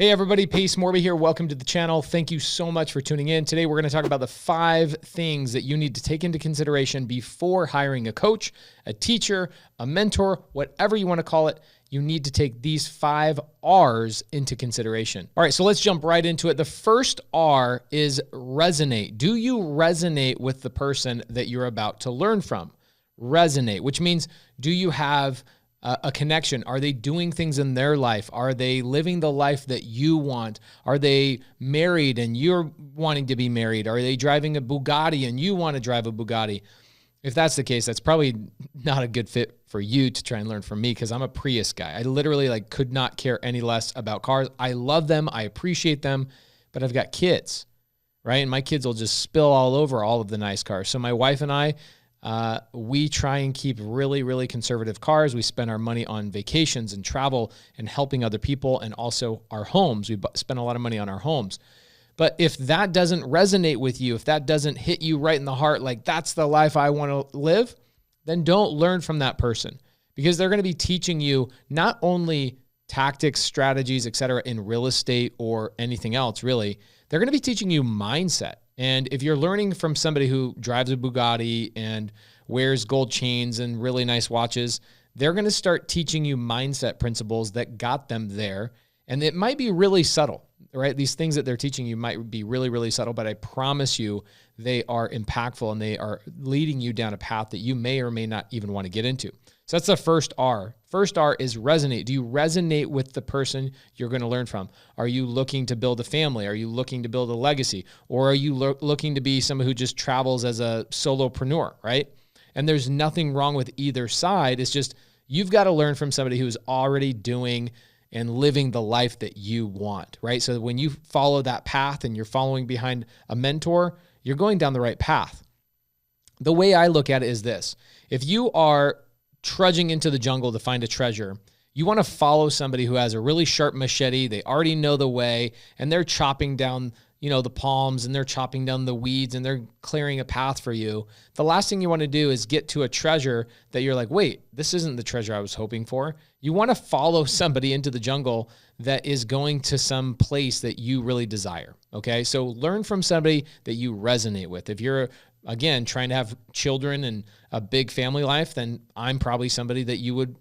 Hey everybody, peace. Morby here. Welcome to the channel. Thank you so much for tuning in. Today we're going to talk about the 5 things that you need to take into consideration before hiring a coach, a teacher, a mentor, whatever you want to call it. You need to take these 5 R's into consideration. All right, so let's jump right into it. The first R is resonate. Do you resonate with the person that you're about to learn from? Resonate, which means do you have a connection? Are they doing things in their life? Are they living the life that you want? Are they married and you're wanting to be married? Are they driving a Bugatti and you want to drive a Bugatti? If that's the case, that's probably not a good fit for you to try and learn from me, because I'm a Prius guy. I literally could not care any less about cars. I love them. I appreciate them, but I've got kids, right? And my kids will just spill all over all of the nice cars. So my wife and I, we try and keep really, really conservative cars. We spend our money on vacations and travel and helping other people, and also our homes. We spend a lot of money on our homes. But if that doesn't resonate with you, if that doesn't hit you right in the heart, like that's the life I want to live, then don't learn from that person, because they're going to be teaching you not only tactics, strategies, etc. in real estate or anything else, really. They're going to be teaching you mindset. And if you're learning from somebody who drives a Bugatti and wears gold chains and really nice watches, they're going to start teaching you mindset principles that got them there. And it might be really subtle, right? These things that they're teaching you might be really, really subtle, but I promise you they are impactful and they are leading you down a path that you may or may not even want to get into. So that's the first R. First R is resonate. Do you resonate with the person you're going to learn from? Are you looking to build a family? Are you looking to build a legacy? Or are you looking to be someone who just travels as a solopreneur, right? And there's nothing wrong with either side. It's just you've got to learn from somebody who's already doing and living the life that you want, right? So when you follow that path and you're following behind a mentor, you're going down the right path. The way I look at it is this. If you are trudging into the jungle to find a treasure, you want to follow somebody who has a really sharp machete. They already know the way, and they're chopping down, the palms, and they're chopping down the weeds, and they're clearing a path for you. The last thing you want to do is get to a treasure that you're like, wait, this isn't the treasure I was hoping for. You want to follow somebody into the jungle that is going to some place that you really desire. Okay. So learn from somebody that you resonate with. If you're, again, trying to have children and a big family life, then I'm probably somebody that you would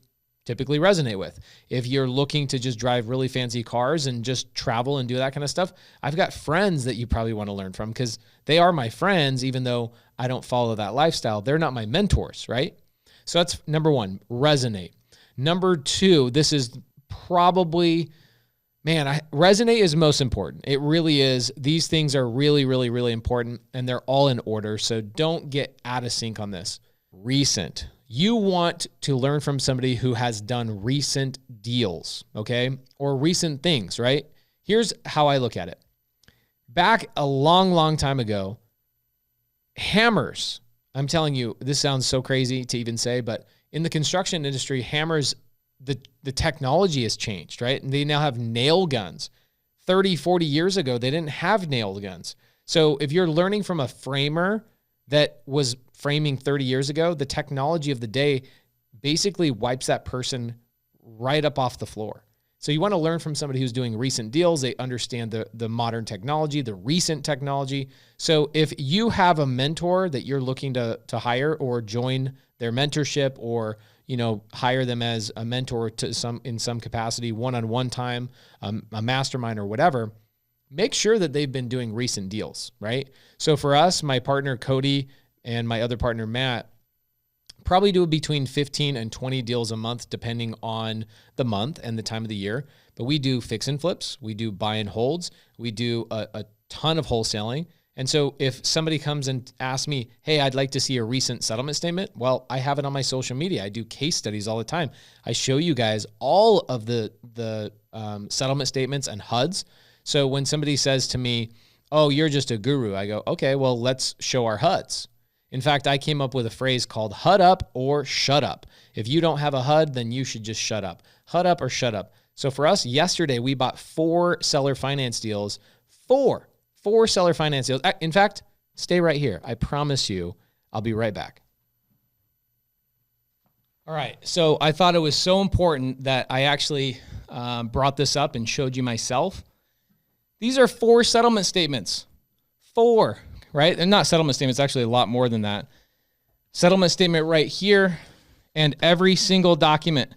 typically resonate with. If you're looking to just drive really fancy cars and just travel and do that kind of stuff, I've got friends that you probably want to learn from, because they are my friends, even though I don't follow that lifestyle. They're not my mentors, right? So that's number 1, resonate. Number 2, this is probably, resonate is most important. It really is. These things are really, really, really important, and they're all in order. So don't get out of sync on this. Recent. You want to learn from somebody who has done recent deals, okay? Or recent things, right? Here's how I look at it. Back a long, long time ago, hammers, I'm telling you, this sounds so crazy to even say, but in the construction industry, hammers, the technology has changed, right? And they now have nail guns. 30, 40 years ago, they didn't have nail guns. So if you're learning from a framer that was framing 30 years ago, the technology of the day basically wipes that person right up off the floor. So you want to learn from somebody who's doing recent deals. They understand the modern technology, the recent technology. So if you have a mentor that you're looking to hire or join their mentorship, or hire them as a mentor to in some capacity, one-on-one time, a mastermind or whatever, make sure that they've been doing recent deals, right? So for us, my partner Cody and my other partner Matt probably do between 15 and 20 deals a month, depending on the month and the time of the year. But we do fix and flips. We do buy and holds. We do a ton of wholesaling. And so if somebody comes and asks me, hey, I'd like to see a recent settlement statement, well, I have it on my social media. I do case studies all the time. I show you guys all of the settlement statements and HUDs. So when somebody says to me, oh, you're just a guru, I go, okay, well, let's show our HUDs. In fact, I came up with a phrase called HUD up or shut up. If you don't have a HUD, then you should just shut up. HUD up or shut up. So for us, yesterday, we bought 4 seller finance deals. 4 seller finance deals. In fact, stay right here. I promise you, I'll be right back. All right. So I thought it was so important that I actually brought this up and showed you myself. These are 4 settlement statements. 4, right? And not settlement statements, actually a lot more than that. Settlement statement right here, and every single document.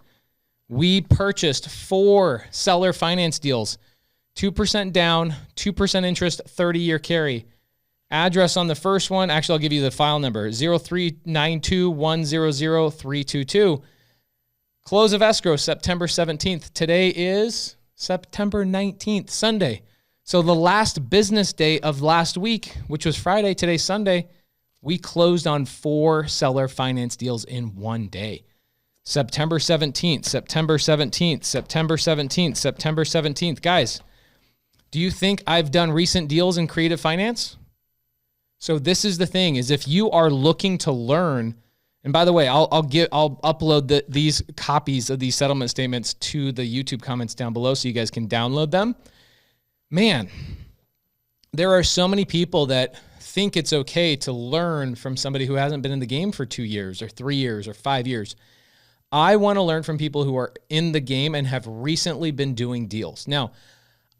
We purchased 4 seller finance deals, 2% down, 2% interest, 30-year carry. Address on the first one, actually, I'll give you the file number, 0392100322. Close of escrow, September 17th. Today is September 19th, Sunday. So the last business day of last week, which was Friday, today's Sunday, we closed on 4 seller finance deals in one day. September 17th, September 17th, September 17th, September 17th. Guys, do you think I've done recent deals in creative finance? So this is the thing, is if you are looking to learn, and by the way, I'll upload these copies of these settlement statements to the YouTube comments down below so you guys can download them. Man, there are so many people that think it's okay to learn from somebody who hasn't been in the game for 2 years or 3 years or 5 years. I want to learn from people who are in the game and have recently been doing deals. Now,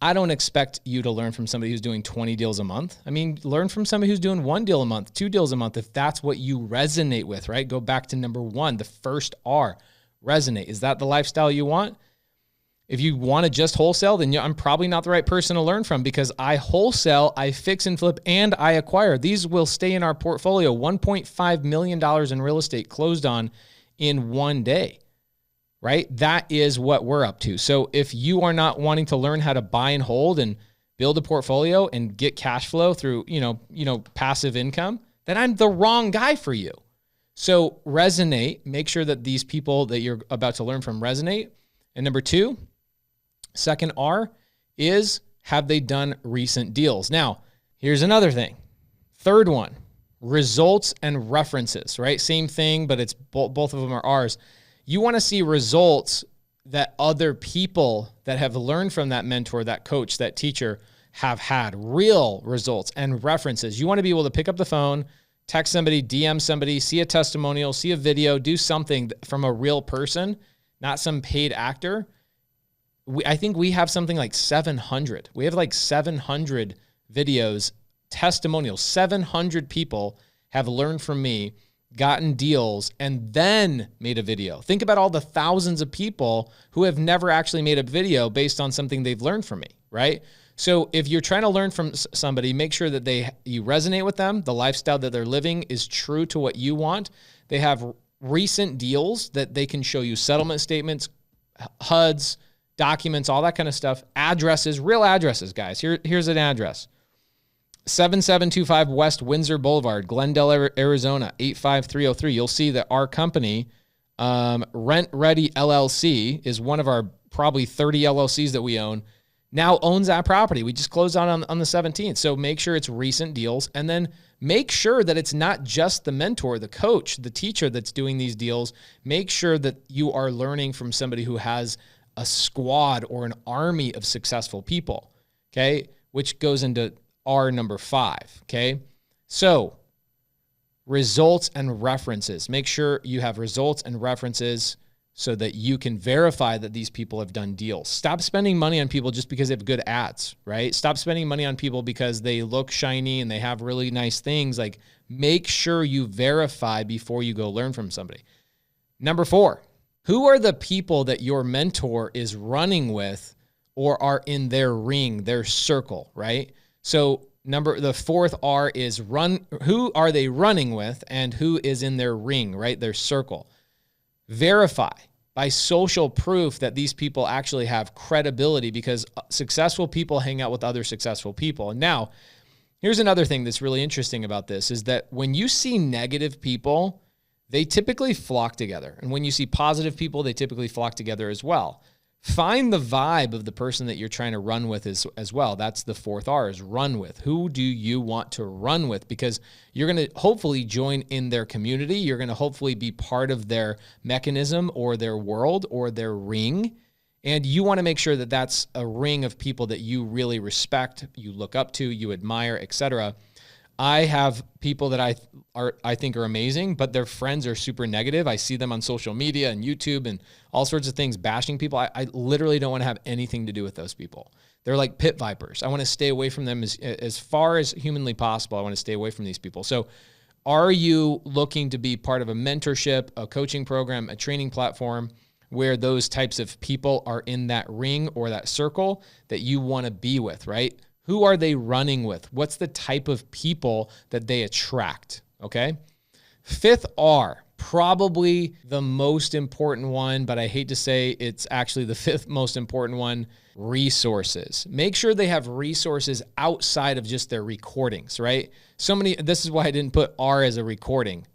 I don't expect you to learn from somebody who's doing 20 deals a month. I mean, learn from somebody who's doing 1 deal a month, 2 deals a month, if that's what you resonate with, right? Go back to number 1, the first R, resonate. Is that the lifestyle you want? If you want to just wholesale, then I'm probably not the right person to learn from, because I wholesale, I fix and flip, and I acquire. These will stay in our portfolio. $1.5 million in real estate closed on in one day, right? That is what we're up to. So if you are not wanting to learn how to buy and hold and build a portfolio and get cash flow through, passive income, then I'm the wrong guy for you. So resonate, make sure that these people that you're about to learn from resonate. And number 2, second R, is have they done recent deals? Now, here's another thing. Third one, results and references, right? Same thing, but it's both of them are R's. You want to see results that other people that have learned from that mentor, that coach, that teacher have had, real results and references. You want to be able to pick up the phone, text somebody, DM somebody, see a testimonial, see a video, do something from a real person, not some paid actor. I think we have something like 700. We have like 700 videos, testimonials. 700 people have learned from me, gotten deals, and then made a video. Think about all the thousands of people who have never actually made a video based on something they've learned from me, right? So if you're trying to learn from somebody, make sure that you resonate with them. The lifestyle that they're living is true to what you want. They have recent deals that they can show you, settlement statements, HUDs, documents, all that kind of stuff, addresses, real addresses, guys. Here's an address. 7725 West Windsor Boulevard, Glendale, Arizona, 85303. You'll see that our company, Rent Ready LLC, is one of our probably 30 LLCs that we own, now owns that property. We just closed on the 17th. So make sure it's recent deals, and then make sure that it's not just the mentor, the coach, the teacher that's doing these deals. Make sure that you are learning from somebody who has a squad or an army of successful people, okay? Which goes into R number 5, okay? So results and references. Make sure you have results and references so that you can verify that these people have done deals. Stop spending money on people just because they have good ads, right? Stop spending money on people because they look shiny and they have really nice things. Like, make sure you verify before you go learn from somebody. Number 4, who are the people that your mentor is running with or are in their ring, their circle, right? So the 4th R is who are they running with and who is in their ring, right? Their circle. Verify by social proof that these people actually have credibility, because successful people hang out with other successful people. And now, here's another thing that's really interesting about this is that when you see negative people, they typically flock together. And when you see positive people, they typically flock together as well. Find the vibe of the person that you're trying to run with as well. That's the 4th R, is run with. Who do you want to run with? Because you're going to hopefully join in their community. You're going to hopefully be part of their mechanism or their world or their ring. And you want to make sure that that's a ring of people that you really respect, you look up to, you admire, etc. I have people that I think are amazing, but their friends are super negative. I see them on social media and YouTube and all sorts of things bashing people. I literally don't want to have anything to do with those people. They're like pit vipers. I want to stay away from them as far as humanly possible. I want to stay away from these people. So are you looking to be part of a mentorship, a coaching program, a training platform where those types of people are in that ring or that circle that you want to be with, right? Who are they running with? What's the type of people that they attract, okay? Fifth R, probably the most important one, but I hate to say it's actually the fifth most important one, resources. Make sure they have resources outside of just their recordings, right? This is why I didn't put R as a recording.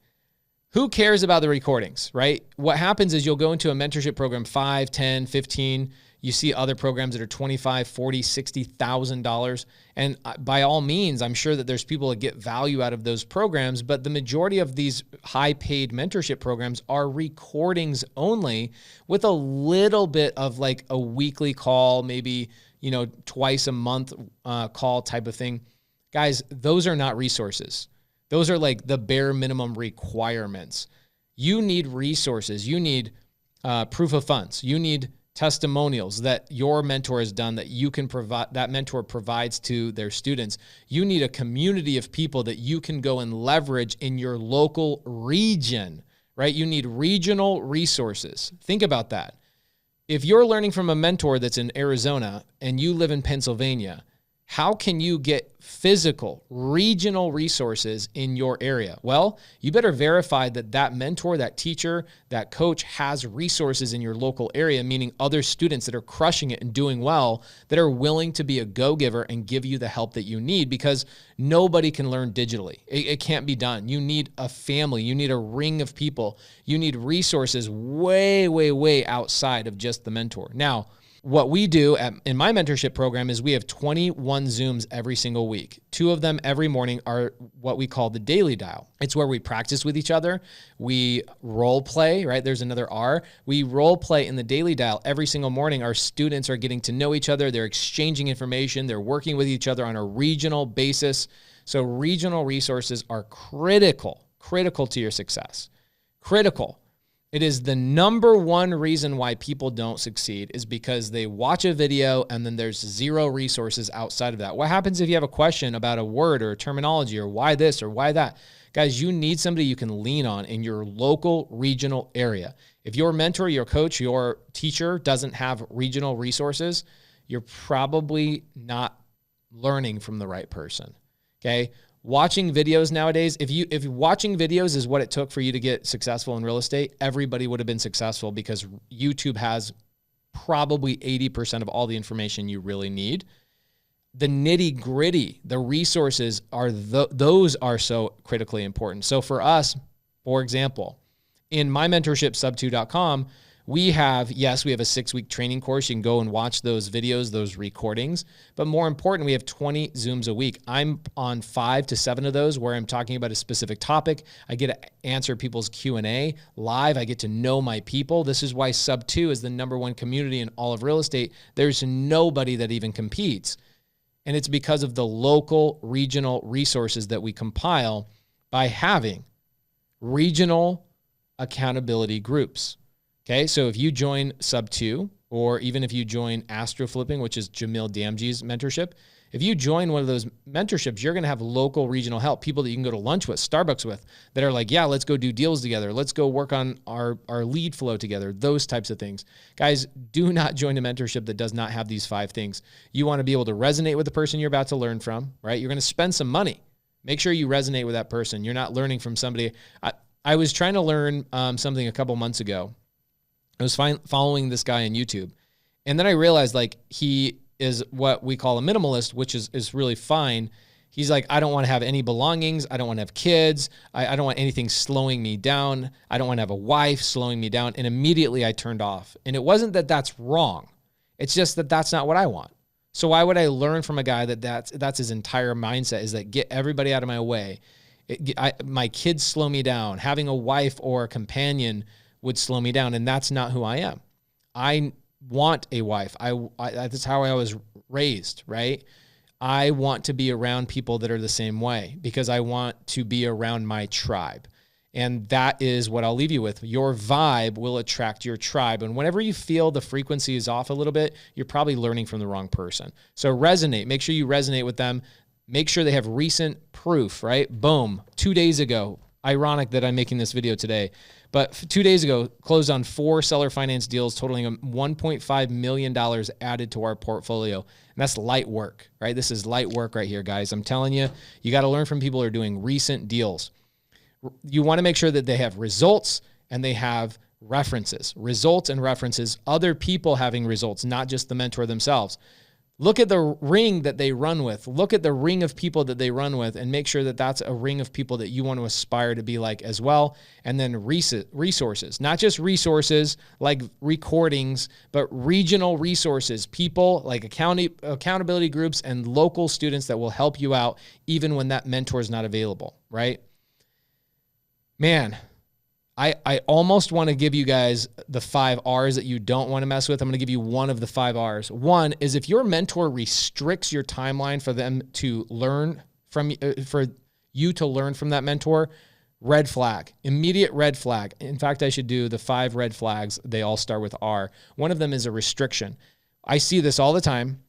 Who cares about the recordings, right? What happens is you'll go into a mentorship program, 5, 10, 15. You see other programs that are $25, $40, $60,000. And by all means, I'm sure that there's people that get value out of those programs, but the majority of these high paid mentorship programs are recordings only with a little bit of like a weekly call, maybe, twice a month call type of thing. Guys, those are not resources. Those are like the bare minimum requirements. You need resources. You need proof of funds. You need testimonials that your mentor has done that you can provide, that mentor provides to their students. You need a community of people that you can go and leverage in your local region, right? You need regional resources. Think about that. If you're learning from a mentor that's in Arizona and you live in Pennsylvania, how can you get physical, regional resources in your area? Well, you better verify that that mentor, that teacher, that coach has resources in your local area, meaning other students that are crushing it and doing well, that are willing to be a go-giver and give you the help that you need, because nobody can learn digitally. It can't be done. You need a family. You need a ring of people. You need resources way, way, way outside of just the mentor. Now, what we do in my mentorship program is we have 21 Zooms every single week. 2 of them every morning are what we call the daily dial. It's where we practice with each other. We role play, right? There's another R. We role play in the daily dial every single morning. Our students are getting to know each other. They're exchanging information. They're working with each other on a regional basis. So regional resources are critical to your success. Critical. It is the number one reason why people don't succeed, is because they watch a video and then there's zero resources outside of that. What happens if you have a question about a word or a terminology or why this or why that? Guys, you need somebody you can lean on in your local regional area. If your mentor, your coach, your teacher doesn't have regional resources, you're probably not learning from the right person, okay? Watching videos nowadays, if watching videos is what it took for you to get successful in real estate, everybody would have been successful, because YouTube has probably 80% of all the information you really need. The nitty gritty, the resources are those are so critically important. So for us, for example, in my mentorship, subto.com, we have a 6-week training course. You can go and watch those videos, those recordings. But more important, we have 20 Zooms a week. I'm on 5 to 7 of those where I'm talking about a specific topic. I get to answer people's Q&A live. I get to know my people. This is why Subto is the #1 community in all of real estate. There's nobody that even competes. And it's because of the local, regional resources that we compile by having regional accountability groups. Okay, so if you join Subto, or even if you join Astro Flipping, which is Jamil Damji's mentorship, if you join one of those mentorships, you're going to have local regional help, people that you can go to lunch with, Starbucks with, that are like, yeah, let's go do deals together. Let's go work on our lead flow together, those types of things. Guys, do not join a mentorship that does not have these 5 things. You want to be able to resonate with the person you're about to learn from, right? You're going to spend some money. Make sure you resonate with that person. You're not learning from somebody. I was trying to learn something a couple months ago. I was following this guy on YouTube, and then I realized like he is what we call a minimalist, which is really fine. He's like, I don't want to have any belongings. I don't want to have kids. I don't want anything slowing me down. I don't want to have a wife slowing me down. And immediately I turned off. And it wasn't that that's wrong. It's just that that's not what I want. So why would I learn from a guy that's his entire mindset, is that get everybody out of my way. My kids slow me down. Having a wife or a companion would slow me down, and that's not who I am. I want a wife. That's how I was raised, right? I want to be around people that are the same way, because I want to be around my tribe. And that is what I'll leave you with. Your vibe will attract your tribe. And whenever you feel the frequency is off a little bit, you're probably learning from the wrong person. So resonate. Make sure you resonate with them. Make sure they have recent proof, right? Boom. 2 days ago. Ironic that I'm making this video today. But 2 days ago, closed on 4 seller finance deals totaling $1.5 million added to our portfolio. And that's light work, right? This is light work right here, guys. I'm telling you, you got to learn from people who are doing recent deals. You want to make sure that they have results and they have references, results and references, other people having results, not just the mentor themselves. Look at the ring that they run with. Look at the ring of people that they run with and make sure that that's a ring of people that you want to aspire to be like as well. And then resources, not just resources like recordings, but regional resources, people like accountability groups and local students that will help you out even when that mentor is not available, right? Man, I almost want to give you guys the 5 R's that you don't want to mess with. I'm going to give you one of the 5 R's. One is if your mentor restricts your timeline for them to learn from, for you to learn from that mentor, red flag, immediate red flag. In fact, I should do the 5 red flags. They all start with R. One of them is a restriction. I see this all the time.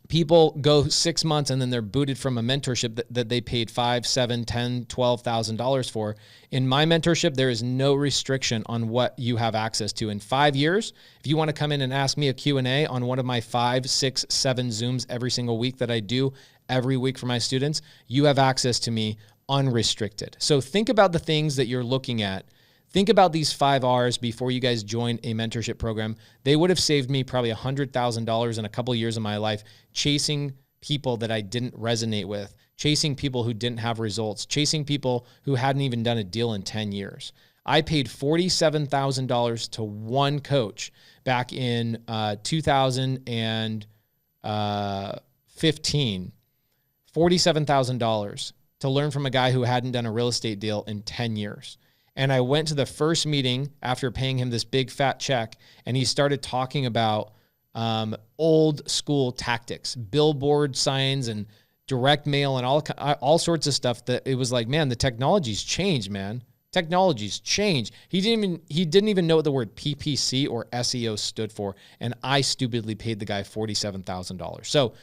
People go 6 months and then they're booted from a mentorship that they paid $5,000, $7,000, $10,000, $12,000 for. In my mentorship, there is no restriction on what you have access to. In 5 years, if you want to come in and ask me a Q&A on one of my 5, 6, 7 Zooms every single week that I do every week for my students, you have access to me unrestricted. So think about the things that you're looking at. Think about these 5 R's before you guys join a mentorship program. They would have saved me probably $100,000 in a couple of years of my life chasing people that I didn't resonate with, chasing people who didn't have results, chasing people who hadn't even done a deal in 10 years. I paid $47,000 to one coach back in 2015, $47,000 to learn from a guy who hadn't done a real estate deal in 10 years. And I went to the first meeting after paying him this big fat check, and he started talking about old school tactics, billboard signs and direct mail and all sorts of stuff that it was like, man, the technology's changed, man. Technology's changed. He didn't even know what the word PPC or SEO stood for, and I stupidly paid the guy $47,000. So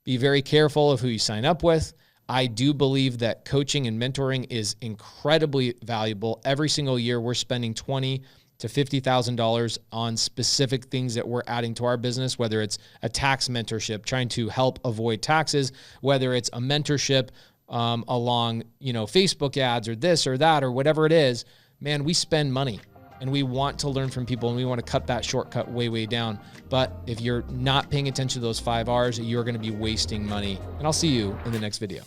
be very careful of who you sign up with. I do believe that coaching and mentoring is incredibly valuable. Every single year, we're spending $20,000 to $50,000 on specific things that we're adding to our business, whether it's a tax mentorship, trying to help avoid taxes, whether it's a mentorship along, Facebook ads or this or that or whatever it is. Man, we spend money and we want to learn from people and we want to cut that shortcut way, way down. But if you're not paying attention to those 5 R's, you're going to be wasting money. And I'll see you in the next video.